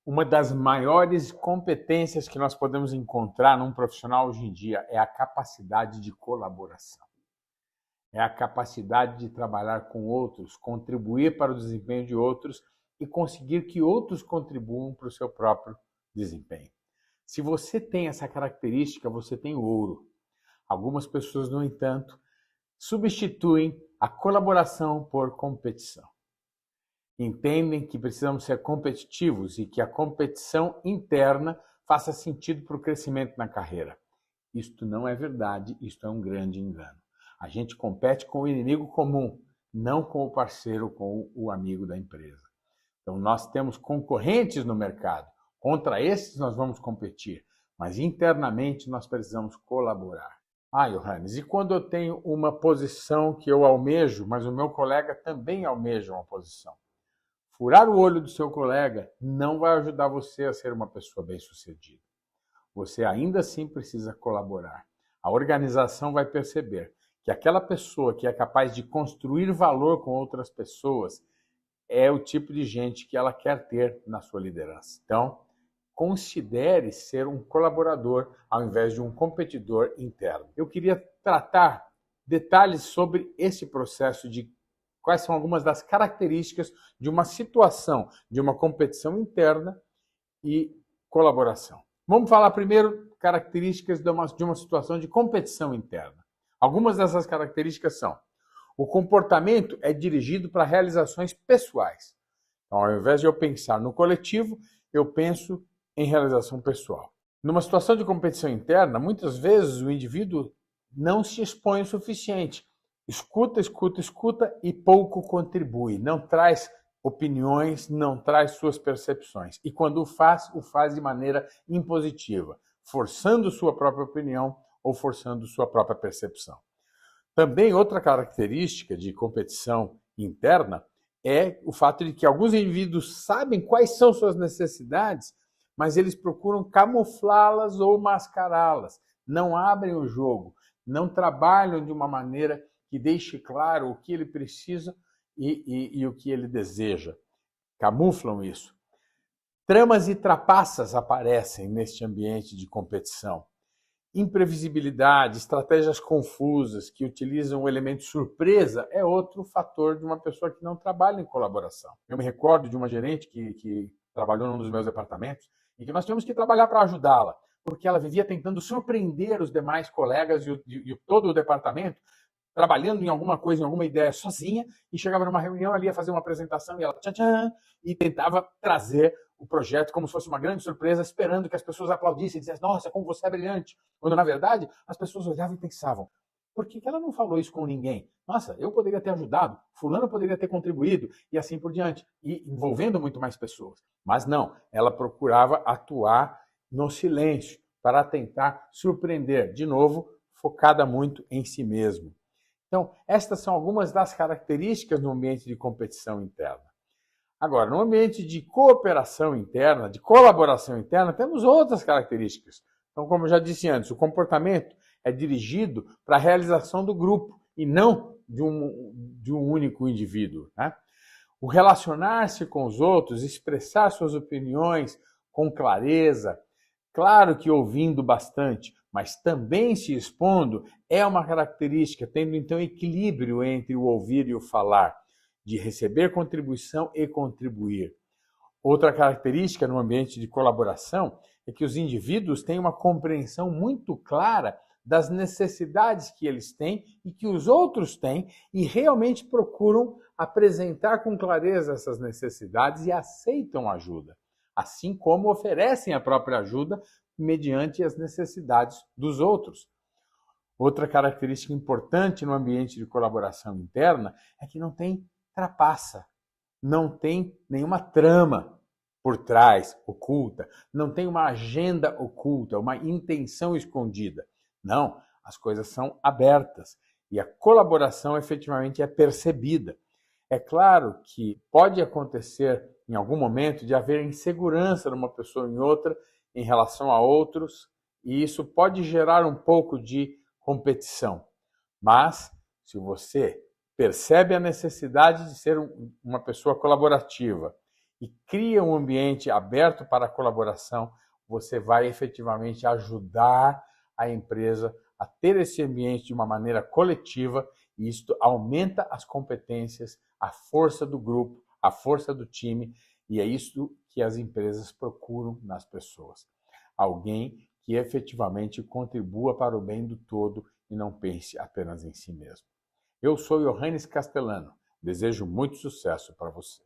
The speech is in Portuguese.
Uma das maiores competências que nós podemos encontrar num profissional hoje em dia é a capacidade de colaboração. É a capacidade de trabalhar com outros, contribuir para o desempenho de outros e conseguir que outros contribuam para o seu próprio desempenho. Se você tem essa característica, você tem ouro. Algumas pessoas, no entanto, substituem a colaboração por competição. Entendem que precisamos ser competitivos e que a competição interna faça sentido para o crescimento na carreira. Isto não é verdade, isto é um grande engano. A gente compete com o inimigo comum, não com o parceiro, com o amigo da empresa. Então, nós temos concorrentes no mercado. Contra esses nós vamos competir, mas internamente nós precisamos colaborar. Johannes, e quando eu tenho uma posição que eu almejo, mas o meu colega também almeja uma posição? Furar o olho do seu colega não vai ajudar você a ser uma pessoa bem-sucedida. Você ainda assim precisa colaborar. A organização vai perceber que aquela pessoa que é capaz de construir valor com outras pessoas é o tipo de gente que ela quer ter na sua liderança. Então, considere ser um colaborador ao invés de um competidor interno. Eu queria tratar detalhes sobre esse processo de quais são algumas das características de uma situação, de uma competição interna e colaboração. Vamos falar primeiro características de uma situação de competição interna. Algumas dessas características são: o comportamento é dirigido para realizações pessoais. Então, ao invés de eu pensar no coletivo, eu penso em realização pessoal. Numa situação de competição interna, muitas vezes o indivíduo não se expõe o suficiente. Escuta, escuta, escuta e pouco contribui. Não traz opiniões, não traz suas percepções. E quando o faz de maneira impositiva, forçando sua própria opinião ou forçando sua própria percepção. Também outra característica de competição interna é o fato de que alguns indivíduos sabem quais são suas necessidades, mas eles procuram camuflá-las ou mascará-las. Não abrem o jogo, não trabalham de uma maneira que deixe claro o que ele precisa e o que ele deseja. Camuflam isso. Tramas e trapaças aparecem neste ambiente de competição. Imprevisibilidade, estratégias confusas que utilizam o elemento surpresa é outro fator de uma pessoa que não trabalha em colaboração. Eu me recordo de uma gerente que trabalhou num dos meus departamentos e que nós tínhamos que trabalhar para ajudá-la, porque ela vivia tentando surpreender os demais colegas e todo o departamento, trabalhando em alguma coisa, em alguma ideia sozinha, e chegava numa reunião, ali ia fazer uma apresentação e ela e tentava trazer o projeto como se fosse uma grande surpresa, esperando que as pessoas aplaudissem e dissessem: nossa, como você é brilhante. Quando, na verdade, as pessoas olhavam e pensavam: por que ela não falou isso com ninguém? Nossa, eu poderia ter ajudado, fulano poderia ter contribuído, e assim por diante, e envolvendo muito mais pessoas. Mas não, ela procurava atuar no silêncio, para tentar surpreender, de novo, focada muito em si mesmo. Então, estas são algumas das características no ambiente de competição interna. Agora, no ambiente de cooperação interna, de colaboração interna, temos outras características. Então, como eu já disse antes, o comportamento é dirigido para a realização do grupo e não de um único indivíduo, né? O relacionar-se com os outros, expressar suas opiniões com clareza, claro que ouvindo bastante, mas também se expondo, é uma característica, tendo então equilíbrio entre o ouvir e o falar, de receber contribuição e contribuir. Outra característica no ambiente de colaboração é que os indivíduos têm uma compreensão muito clara das necessidades que eles têm e que os outros têm e realmente procuram apresentar com clareza essas necessidades e aceitam ajuda, assim como oferecem a própria ajuda mediante as necessidades dos outros. Outra característica importante no ambiente de colaboração interna é que não tem trapaça, não tem nenhuma trama por trás, oculta, não tem uma agenda oculta, uma intenção escondida. Não, as coisas são abertas e a colaboração efetivamente é percebida. É claro que pode acontecer em algum momento de haver insegurança numa pessoa ou em outra em relação a outros, e isso pode gerar um pouco de competição. Mas, se você percebe a necessidade de ser uma pessoa colaborativa e cria um ambiente aberto para a colaboração, você vai efetivamente ajudar a empresa a ter esse ambiente de uma maneira coletiva, e isto aumenta as competências, a força do grupo, a força do time, e é isso que as empresas procuram nas pessoas. Alguém que efetivamente contribua para o bem do todo e não pense apenas em si mesmo. Eu sou Johannes Castellano. Desejo muito sucesso para você.